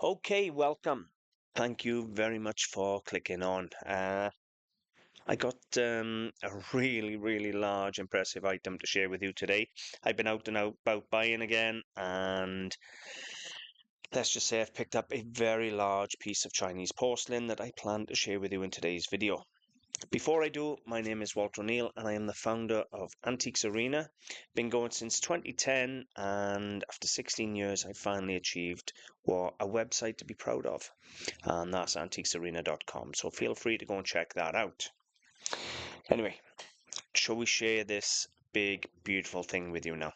Okay, welcome. Thank you very much for clicking on. I got a really large, impressive item to share with you today. I've been out and out about buying again, and let's just say I've picked up a very large piece of Chinese porcelain that I plan to share with you in today's video. Before I do, my name is Walter O'Neill and I am the founder of AntiquesArena. Been going since 2010, and after 16 years I finally achieved a website to be proud of, and that's antiquesarena.com, so feel free to go and check that out. Anyway, shall we share this big beautiful thing with you now?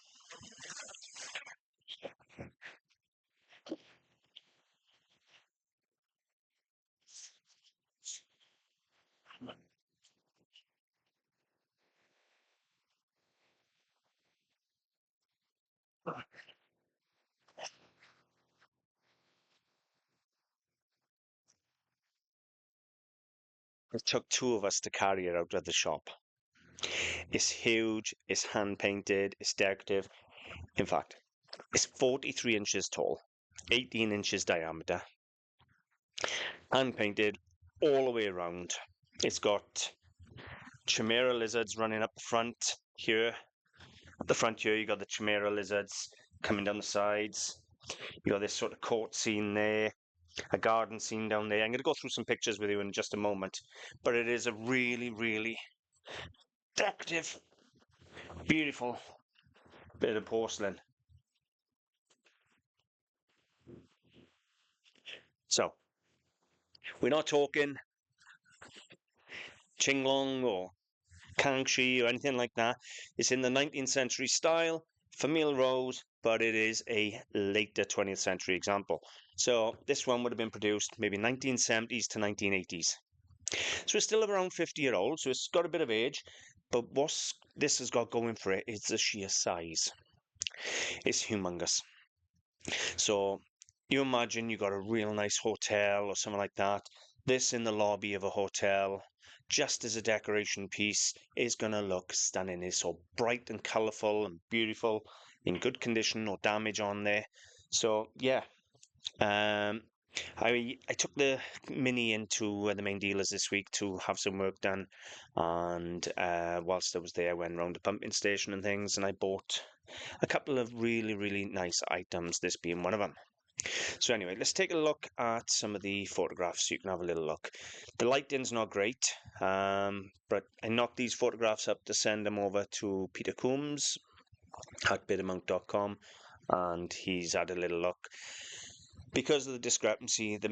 It took two of us to carry it out of the shop. It's huge, it's hand painted, it's decorative. In fact, it's 43 inches tall, 18 inches diameter, hand painted all the way around. It's got chimera lizards running up the front here. At the front here, you got the chimera lizards coming down the sides. You got this sort of court scene there, a garden scene down there. I'm going to go through some pictures with you in just a moment, but it is a really decorative, beautiful bit of porcelain. So, we're not talking Qianlong or Kangxi or anything like that. It's in the 19th century style, famille rose, but it is a later 20th century example. So this one would have been produced maybe 1970s to 1980s. So it's still around 50-year-old, so it's got a bit of age, but what this has got going for it is the sheer size. It's humongous. So you imagine you got a real nice hotel or something like that. This in the lobby of a hotel, just as a decoration piece, is going to look stunning. It's so bright and colourful and beautiful, in good condition, no damage on there. So yeah, I took the Mini into the main dealers this week to have some work done, and whilst I was there, I went around the pumping station and things, and I bought a couple of really nice items, this being one of them. So anyway, let's take a look at some of the photographs so you can have a little look. The lighting's not great, but I knocked these photographs up to send them over to Peter Coombs at bitamount.com, and he's had a little look. Because of the discrepancy, the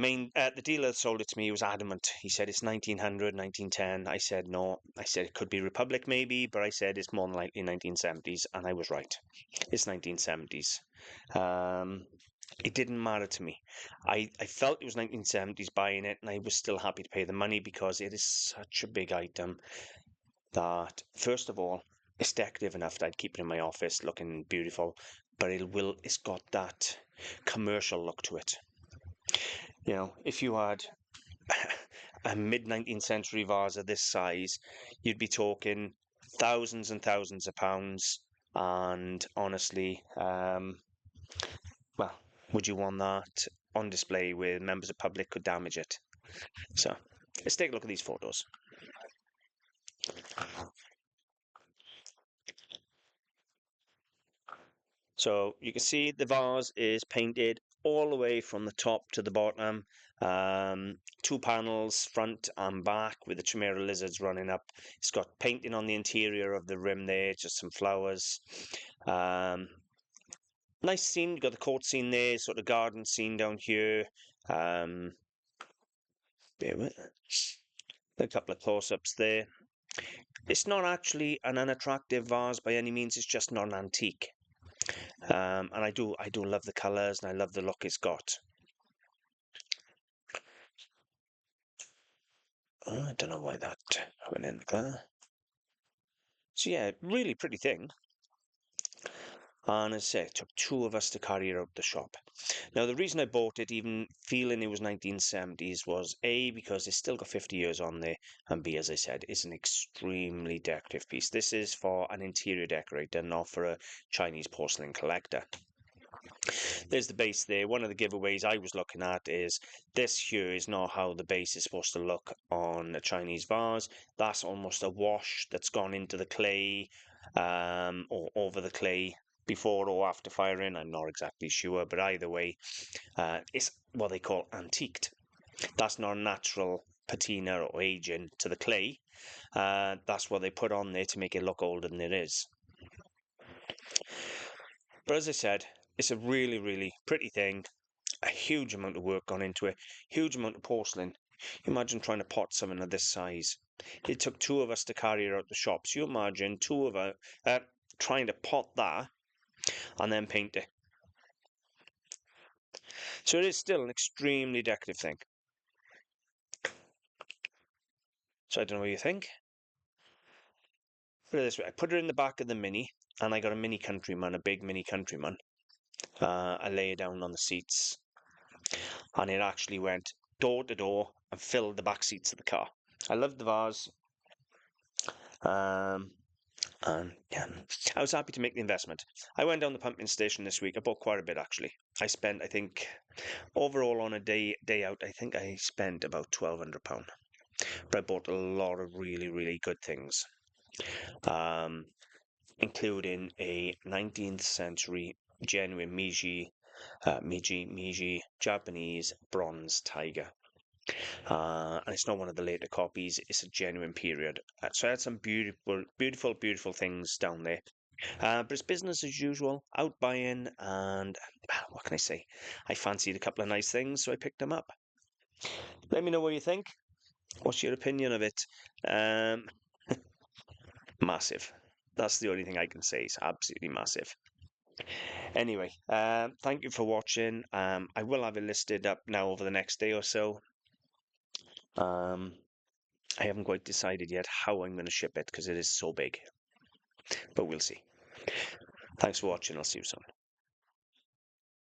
dealer that sold it to me was adamant. He said it's 1900, 1910. I said no. I said it could be Republic maybe, but I said it's more than likely 1970s, and I was right. It's 1970s. It didn't matter to me. I felt it was 1970s buying it, and I was still happy to pay the money because it is such a big item that, first of all, it's decorative enough that I'd keep it in my office looking beautiful, but it's got that commercial look to it. You know, if you had a mid-19th century vase of this size, you'd be talking thousands and thousands of pounds, and honestly, well, would you want that on display where members of the public could damage it? So let's take a look at these photos. So you can see the vase is painted all the way from the top to the bottom. Two panels, front and back, with the chimera lizards running up. It's got painting on the interior of the rim there, just some flowers. Nice scene. You've got the court scene there, sort of garden scene down here. A couple of close-ups there. It's not actually an unattractive vase by any means. It's just not an antique. And I do love the colours and I love the look it's got. I don't know why that went in there. So yeah, really pretty thing. And as I say, it took two of us to carry it out the shop. Now, the reason I bought it, even feeling it was 1970s, was A, because it's still got 50 years on there, and B, as I said, it's an extremely decorative piece. This is for an interior decorator, not for a Chinese porcelain collector. There's the base there. One of the giveaways I was looking at is this here is not how the base is supposed to look on a Chinese vase. That's almost a wash that's gone into the clay or over the clay before or after firing. I'm not exactly sure, but either way, it's what they call antiqued. That's not a natural patina or aging to the clay. That's what they put on there to make it look older than it is. But as I said, it's a really, really pretty thing. A huge amount of work gone into it, huge amount of porcelain. Imagine trying to pot something of this size. It took two of us to carry it out the shop. So you imagine two of us trying to pot that and then paint it. So it is still an extremely decorative thing. So I don't know what you think. Put it this way, I put it in the back of the Mini, and I got a Mini Countryman, a big Mini Countryman. I lay it down on the seats, and it actually went door to door and filled the back seats of the car. I loved the vase, and yeah, I was happy to make the investment. I went down the pumping station this week. I bought quite a bit actually. I spent, I think, overall on a day out, I think I spent about £1,200. But I bought a lot of really, really good things. Including a 19th century genuine Meiji Japanese bronze tiger. And it's not one of the later copies, it's a genuine period. So I had some beautiful things down there. But it's business as usual, out buying, and what can I say? I fancied a couple of nice things, so I picked them up. Let me know what you think. What's your opinion of it? Massive. That's the only thing I can say. It's absolutely massive. Anyway, thank you for watching. I will have it listed up now over the next day or so. I haven't quite decided yet how I'm going to ship it because it is so big, but we'll see. Thanks for watching. I'll see you soon.